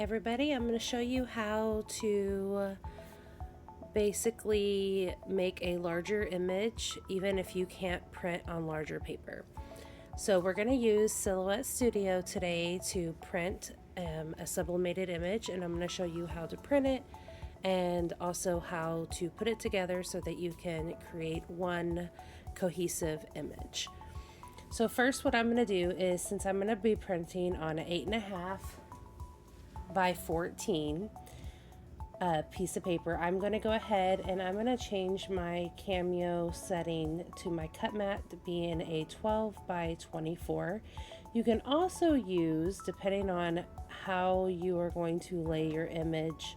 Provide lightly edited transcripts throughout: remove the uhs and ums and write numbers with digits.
Everybody, I'm going to show you how to basically make a larger image even if you can't print on larger paper. So we're going to use Silhouette Studio today to print a sublimated image, and I'm going to show you how to print it and also how to put it together so that you can create one cohesive image. So first what I'm going to do is, since I'm going to be printing on an 8.5 by 14 piece of paper, I'm going to go ahead and I'm going to change my Cameo setting to my cut mat being a 12 by 24. You can also use, depending on how you are going to lay your image,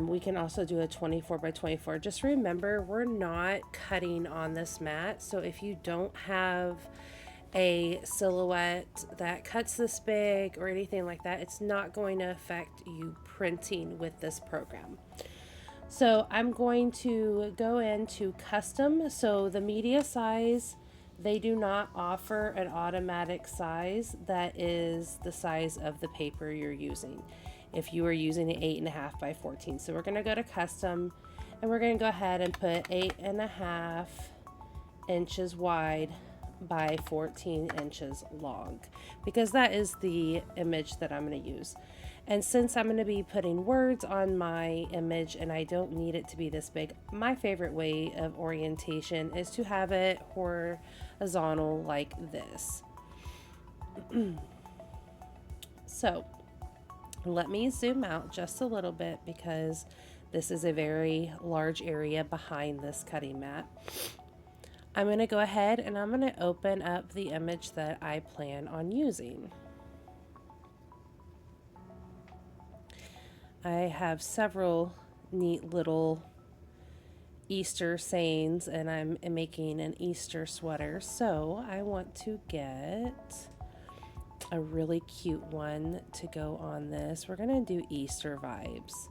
we can also do a 24 by 24. Just remember, we're not cutting on this mat, so if you don't have a silhouette that cuts this big or anything like that, it's not going to affect you printing with this program. So I'm going to go into custom. So the media size, they do not offer an automatic size that is the size of the paper you're using if you are using an 8.5 by 14. So we're going to go to custom and we're going to go ahead and put 8.5 inches wide by 14 inches long, because that is the image that I'm going to use. And since I'm going to be putting words on my image and I don't need it to be this big, my favorite way of orientation is to have it horizontal like this. So let me zoom out just a little bit because this is a very large area behind this cutting mat. I'm going to go ahead and I'm going to open up the image that I plan on using. I have several neat little Easter sayings, and I'm making an Easter sweater, so I want to get a really cute one to go on this. We're going to do Easter vibes.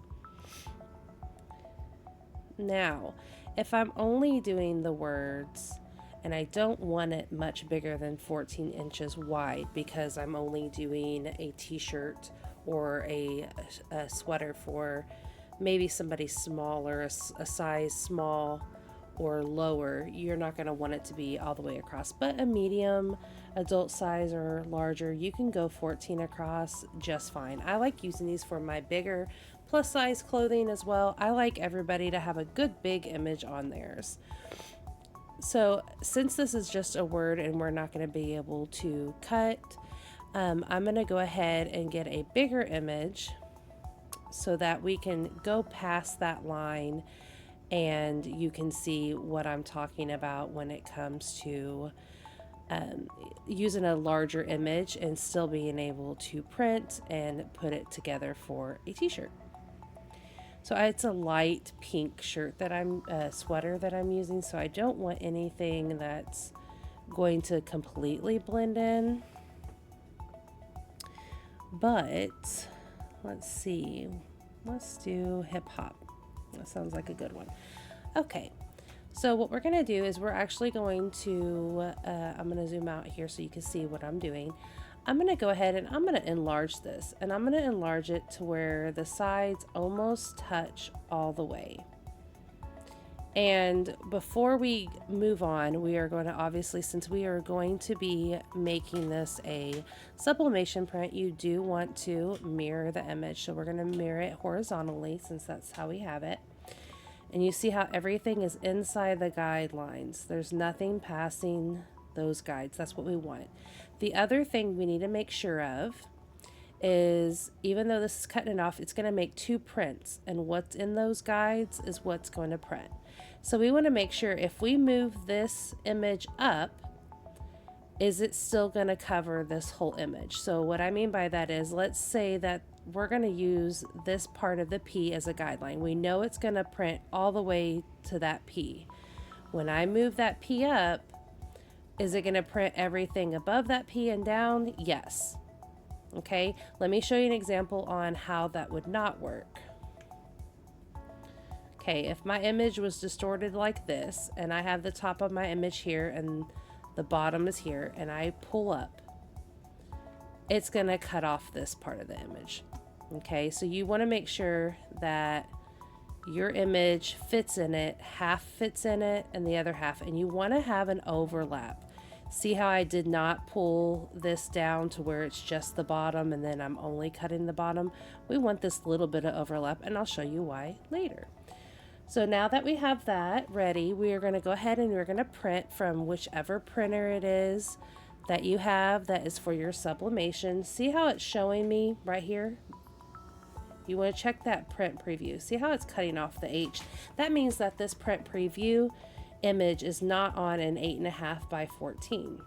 Now, if I'm only doing the words and I don't want it much bigger than 14 inches wide because I'm only doing a t-shirt or a sweater for maybe somebody smaller, a size small or lower, you're not going to want it to be all the way across. But a medium, adult size or larger, you can go 14 across just fine. I like using these for my bigger plus size clothing as well. I like everybody to have a good big image on theirs. So since this is just a word and we're not going to be able to cut, I'm going to go ahead and get a bigger image so that we can go past that line and you can see what I'm talking about when it comes to using a larger image and still being able to print and put it together for a t-shirt. So it's a light pink shirt that sweater that I'm using, so I don't want anything that's going to completely blend in. But let's see, let's do hip hop. That sounds like a good one. Okay, so what we're going to do is we're actually going to, I'm going to zoom out here so you can see what I'm doing. I'm going to go ahead and I'm going to enlarge this, and I'm going to enlarge it to where the sides almost touch all the way. And before we move on, we are going to, obviously, since we are going to be making this a sublimation print, you do want to mirror the image. So we're going to mirror it horizontally since that's how we have it. And you see how everything is inside the guidelines. There's nothing passing those guides. That's what we want. The other thing we need to make sure of is, even though this is cutting it off, it's going to make two prints, and what's in those guides is what's going to print. So we want to make sure if we move this image up, is it still going to cover this whole image? So what I mean by that is, let's say that we're going to use this part of the P as a guideline. We know it's going to print all the way to that P. When I move that P up, is it going to print everything above that P and down? Yes. Okay, let me show you an example on how that would not work. Okay, if my image was distorted like this, and I have the top of my image here and the bottom is here, and I pull up, it's going to cut off this part of the image. Okay, so you want to make sure that your image fits in it, half fits in it, and the other half, and you want to have an overlap. See how I did not pull this down to where it's just the bottom and then I'm only cutting the bottom? We want this little bit of overlap, and I'll show you why later. So now that we have that ready, we are going to go ahead and we're going to print from whichever printer it is that you have that is for your sublimation. See how it's showing me right here? You want to check that print preview. See how it's cutting off the H? That means that this print preview image is not on an 8.5 by 14.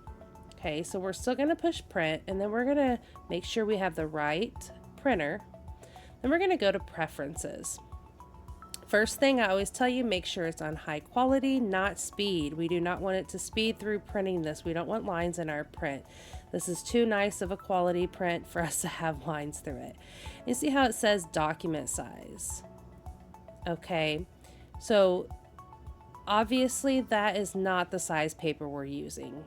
Okay, so we're still going to push print, and then we're going to make sure we have the right printer. Then we're going to go to preferences. First thing I always tell you, make sure it's on high quality, not speed. We do not want it to speed through printing this. We don't want lines in our print. This is too nice of a quality print for us to have lines through it. You see how it says document size? Okay, so obviously that is not the size paper we're using.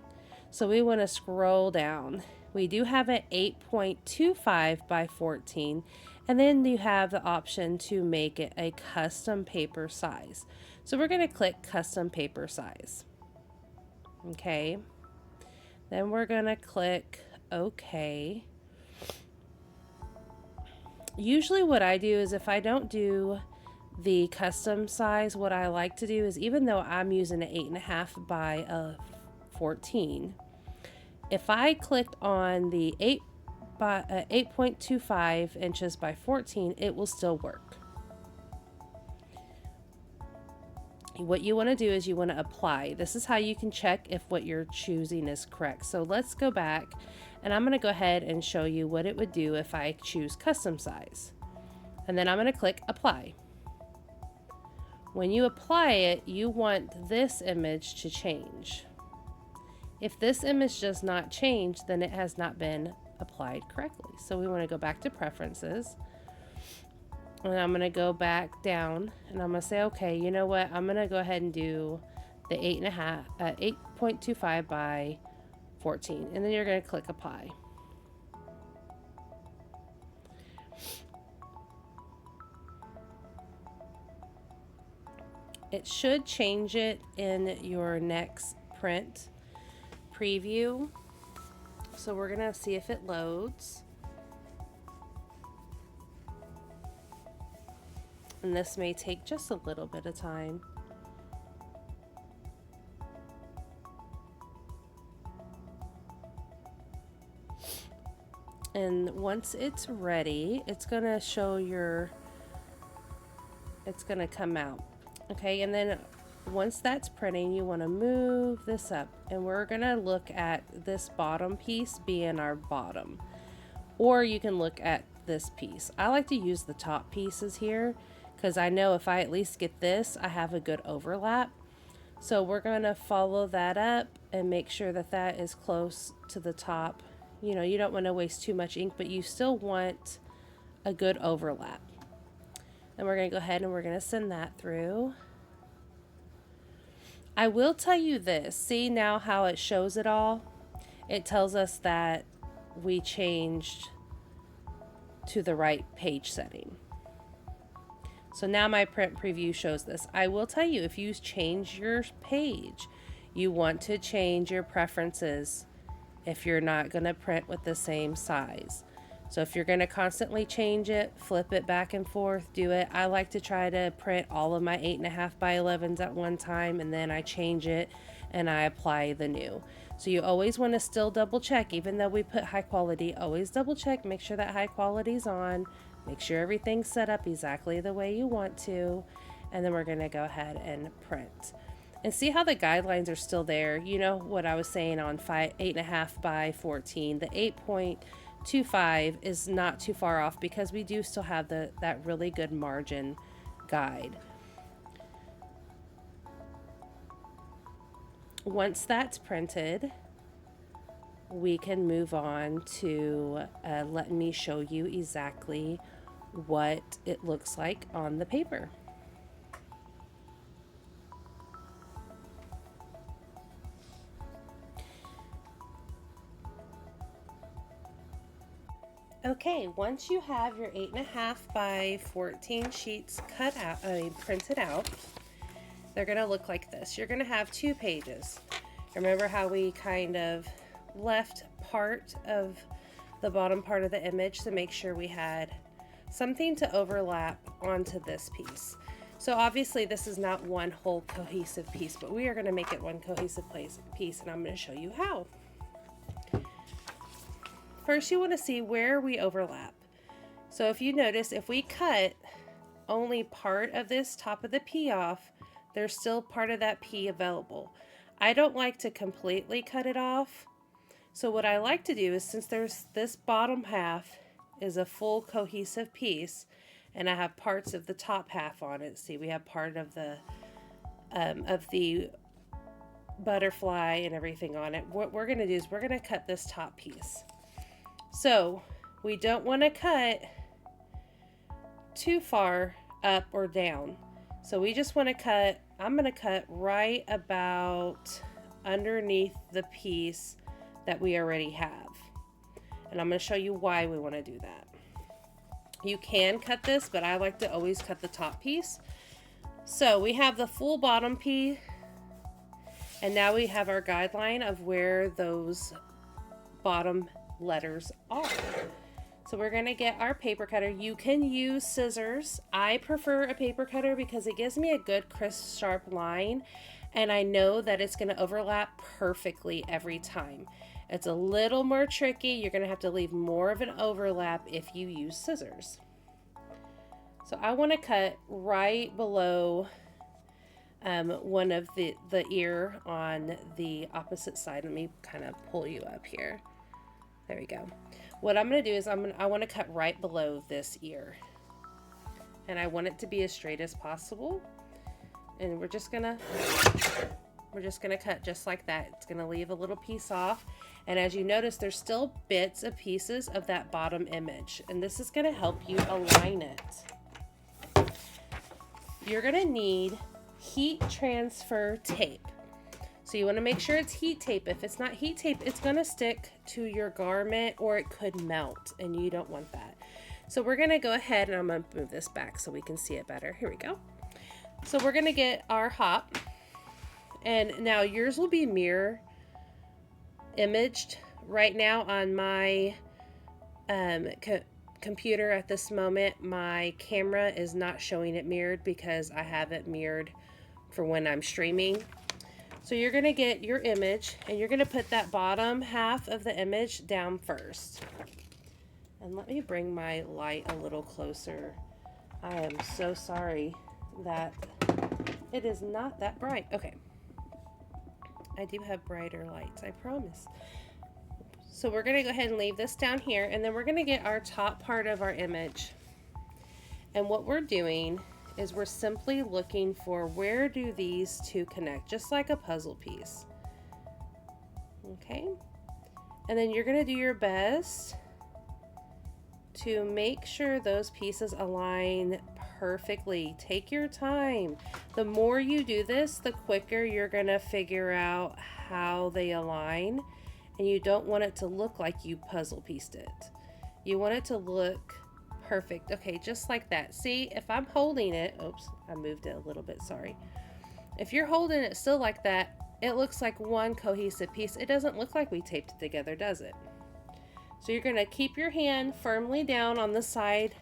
So we want to scroll down. We do have an 8.25 by 14, and then you have the option to make it a custom paper size. So we're going to click custom paper size. Okay. Then we're going to click OK. Usually what I do is if I don't do the custom size, what I like to do is, even though I'm using an 8.5 by 14, if I clicked on the 8.25 inches by 14, it will still work. What you want to do is you want to apply. This is how you can check if what you're choosing is correct. So let's go back, and I'm going to go ahead and show you what it would do if I choose custom size. And then I'm going to click apply. When you apply it, you want this image to change. If this image does not change, then it has not been applied correctly. So we want to go back to preferences. And I'm going to go back down, and I'm going to say, okay, you know what? I'm going to go ahead and do the 8.25 by 14. And then you're going to click apply. It should change it in your next print preview. So we're going to see if it loads. And this may take just a little bit of time. And once it's ready, it's going to show it's going to come out. Okay, and then once that's printing, you want to move this up, and we're going to look at this bottom piece being our bottom. Or you can look at this piece. I like to use the top pieces here, because I know if I at least get this, I have a good overlap. So we're going to follow that up and make sure that that is close to the top. You know, you don't want to waste too much ink, but you still want a good overlap. And we're going to go ahead and we're going to send that through. I will tell you this. See now how it shows it all? It tells us that we changed to the right page setting. So now my print preview shows this. I will tell you, if you change your page, you want to change your preferences if you're not going to print with the same size. So if you're going to constantly change it, flip it back and forth, do it. I like to try to print all of my 8.5 by 11s at one time, and then I change it and I apply the new. So you always want to still double check, even though we put high quality, always double check, make sure that high quality is on, make sure everything's set up exactly the way you want to, and then we're going to go ahead and print. And see how the guidelines are still there. You know what I was saying on 8.5 by 14, the 8.25 is not too far off because we do still have that really good margin guide. Once that's printed, we can move on to let me show you exactly what it looks like on the paper. Okay, once you have your 8.5 by 14 sheets printed out, they're going to look like this. You're going to have 2 pages. Remember how we kind of left part of the bottom part of the image to make sure we had something to overlap onto this piece. So obviously this is not one whole cohesive piece, but we are going to make it one cohesive piece, and I'm going to show you how. First, you want to see where we overlap. So if you notice, if we cut only part of this top of the P off, there's still part of that P available. I don't like to completely cut it off. So what I like to do is, since there's this bottom half is a full cohesive piece, and I have parts of the top half on it. See, we have part of the butterfly and everything on it. What we're going to do is we're going to cut this top piece. So we don't want to cut too far up or down. So we just want to cut, I'm going to cut right about underneath the piece that we already have. And I'm going to show you why we want to do that. You can cut this, but I like to always cut the top piece. So we have the full bottom piece, and now we have our guideline of where those bottom letters are. So we're going to get our paper cutter. You can use scissors. I prefer a paper cutter because it gives me a good crisp sharp line, and I know that it's going to overlap perfectly every time. It's a little more tricky. You're going to have to leave more of an overlap if you use scissors. So I want to cut right below one of the ear on the opposite side. Let me kind of pull you up here. There we go. What I'm going to do is I want to cut right below this ear. And I want it to be as straight as possible. And we're just going to cut just like that. It's going to leave a little piece off. And as you notice, there's still bits of pieces of that bottom image. And this is going to help you align it. You're going to need heat transfer tape. So you want to make sure it's heat tape. If it's not heat tape, it's going to stick to your garment or it could melt, and you don't want that. So we're going to go ahead, and I'm going to move this back so we can see it better. Here we go. So we're going to get our hop, and now yours will be mirror imaged. Right now on my computer at this moment, my camera is not showing it mirrored because I have it mirrored for when I'm streaming. So you're going to get your image, and you're going to put that bottom half of the image down first. And let me bring my light a little closer. I am so sorry that it is not that bright. Okay. I do have brighter lights, I promise. So we're going to go ahead and leave this down here, and then we're going to get our top part of our image. And what we're doing is we're simply looking for where do these two connect, just like a puzzle piece. Okay, and then you're going to do your best to make sure those pieces align perfectly. Take your time. The more you do this, the quicker you're going to figure out how they align, and you don't want it to look like you puzzle pieced it. You want it to look perfect. Okay, just like that. See, if I'm holding it, oops, I moved it a little bit, sorry. If you're holding it still like that, it looks like one cohesive piece. It doesn't look like we taped it together, does it? So you're going to keep your hand firmly down on the side,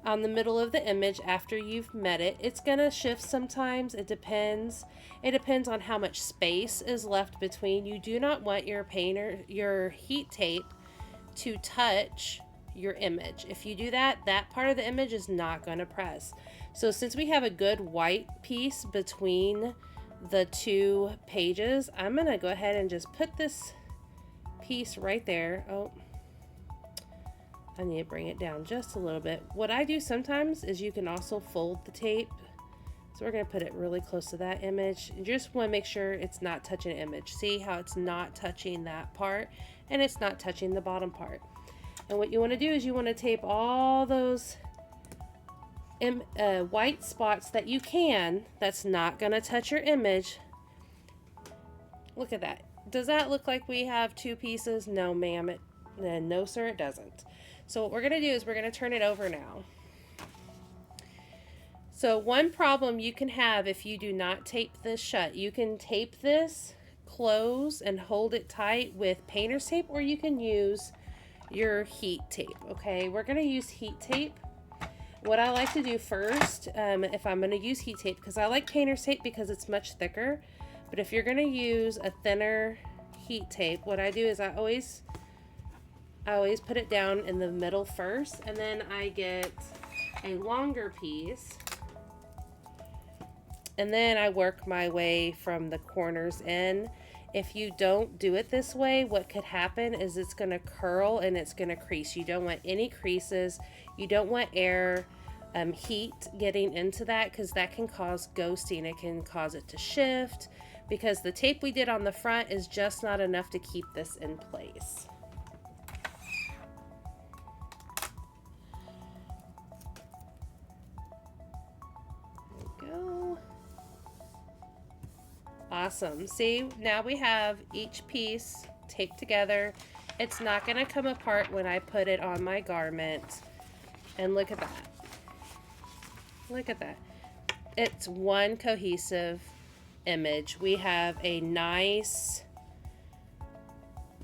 on the middle of the image after you've met it. It's going to shift sometimes. It depends. It depends on how much space is left between. You do not want your heat tape to touch your image. If you do that, that part of the image is not going to press. So since we have a good white piece between the two pages, I'm going to go ahead and just put this piece right there. Oh, I need to bring it down just a little bit. What I do sometimes is you can also fold the tape. So we're going to put it really close to that image. You just want to make sure it's not touching the image. See how it's not touching that part, and it's not touching the bottom part. And what you want to do is you want to tape all those white spots that you can, that's not going to touch your image. Look at that. Does that look like we have two pieces? No, ma'am. No, sir, it doesn't. So what we're going to do is we're going to turn it over now. So one problem you can have if you do not tape this shut, you can tape this close and hold it tight with painter's tape, or you can use your heat tape. Okay, we're going to use heat tape. What I like to do first, if I'm going to use heat tape, because I like painter's tape because it's much thicker, but if you're going to use a thinner heat tape, what I do is I always put it down in the middle first, and then I get a longer piece, and then I work my way from the corners in. If you don't do it this way, what could happen is it's going to curl and it's going to crease. You don't want any creases. You don't want air, heat getting into that, because that can cause ghosting. It can cause it to shift, because the tape we did on the front is just not enough to keep this in place. Awesome. See, now we have each piece taped together. It's not going to come apart when I put it on my garment. And look at that. Look at that. It's one cohesive image. We have a nice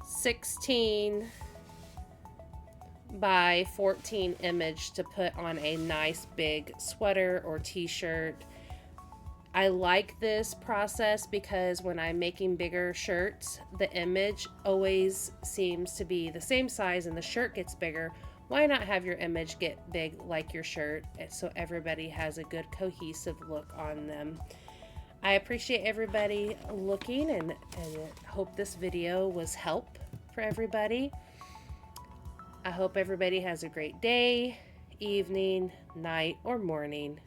16 by 14 image to put on a nice big sweater or t-shirt. I like this process because when I'm making bigger shirts, the image always seems to be the same size and the shirt gets bigger. Why not have your image get big like your shirt, so everybody has a good cohesive look on them? I appreciate everybody looking, and hope this video was help for everybody. I hope everybody has a great day, evening, night, or morning.